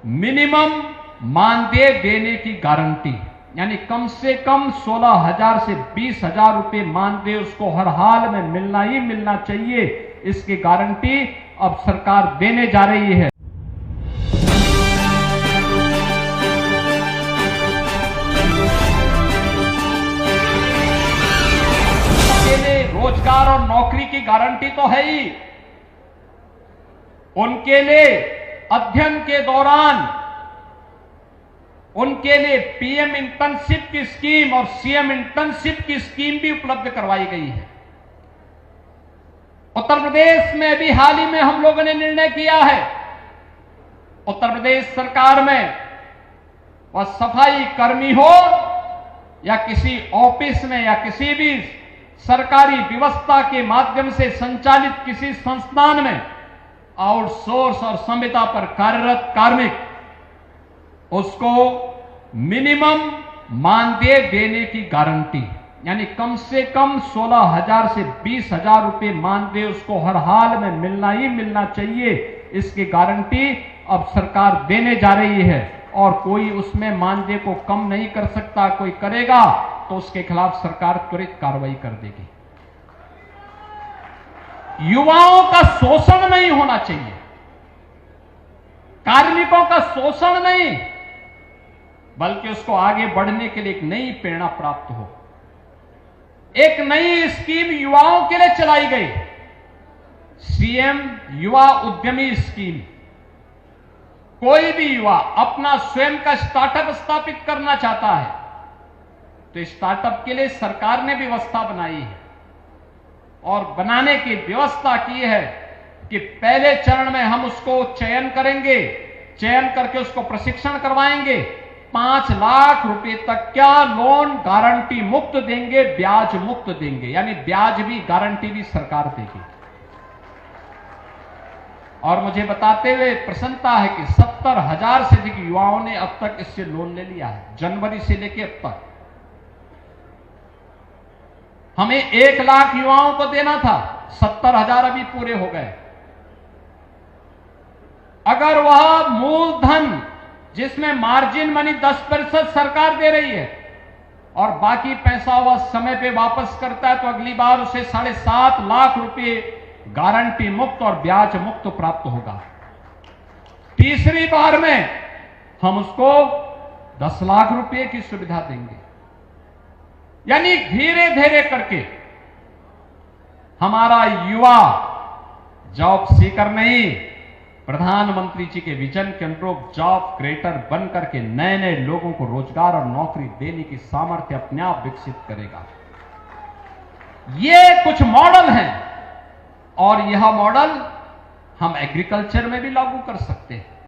Minimum मानदेय देने की गारंटी, यानी कम से कम 16,000 से 20,000 रुपए मानदेय उसको हर हाल में मिलना ही मिलना चाहिए, इसकी गारंटी अब सरकार देने जा रही है। रोजगार और नौकरी की गारंटी तो है ही, उनके लिए अध्ययन के दौरान उनके लिए पीएम इंटर्नशिप की स्कीम और सीएम इंटर्नशिप की स्कीम भी उपलब्ध करवाई गई है। उत्तर प्रदेश में भी हाल ही में हम लोगों ने निर्णय किया है, उत्तर प्रदेश सरकार में वह सफाई कर्मी हो या किसी ऑफिस में या किसी भी सरकारी व्यवस्था के माध्यम से संचालित किसी संस्थान में आउटसोर्स और संविदा पर कार्यरत कार्मिक, उसको मिनिमम मानदेय देने की गारंटी, यानी कम से कम 16,000 से 20,000 रुपए मानदेय उसको हर हाल में मिलना ही मिलना चाहिए, इसकी गारंटी अब सरकार देने जा रही है। और कोई उसमें मानदेय को कम नहीं कर सकता, कोई करेगा तो उसके खिलाफ सरकार त्वरित कार्रवाई कर देगी। युवाओं का शोषण नहीं होना चाहिए, कार्मिकों का शोषण नहीं, बल्कि उसको आगे बढ़ने के लिए एक नई प्रेरणा प्राप्त हो। एक नई स्कीम युवाओं के लिए चलाई गई, सीएम युवा उद्यमी स्कीम। कोई भी युवा अपना स्वयं का स्टार्टअप स्थापित करना चाहता है तो स्टार्टअप के लिए सरकार ने व्यवस्था बनाई है, और बनाने की व्यवस्था की है कि पहले चरण में हम उसको चयन करेंगे, चयन करके उसको प्रशिक्षण करवाएंगे, 5 लाख रुपए तक क्या लोन गारंटी मुक्त देंगे, ब्याज मुक्त देंगे, यानी ब्याज भी गारंटी भी सरकार देगी। और मुझे बताते हुए प्रसन्नता है कि 70,000 से अधिक युवाओं ने अब तक इससे लोन ले लिया है, जनवरी से लेकर अब तक। हमें 1 लाख युवाओं को देना था, 70,000 अभी पूरे हो गए। अगर वह मूलधन जिसमें मार्जिन मनी 10% सरकार दे रही है और बाकी पैसा वह समय पे वापस करता है, तो अगली बार उसे 7.5 लाख रुपए गारंटी मुक्त और ब्याज मुक्त प्राप्त होगा। तीसरी बार में हम उसको 10 लाख रुपए की सुविधा देंगे। यानी धीरे धीरे करके हमारा युवा जॉब सीकर नहीं, प्रधानमंत्री जी के विजन के अनुरूप जॉब क्रिएटर बन करके नए नए लोगों को रोजगार और नौकरी देने की सामर्थ्य अपने आप विकसित करेगा। ये कुछ मॉडल हैं और यह मॉडल हम एग्रीकल्चर में भी लागू कर सकते हैं।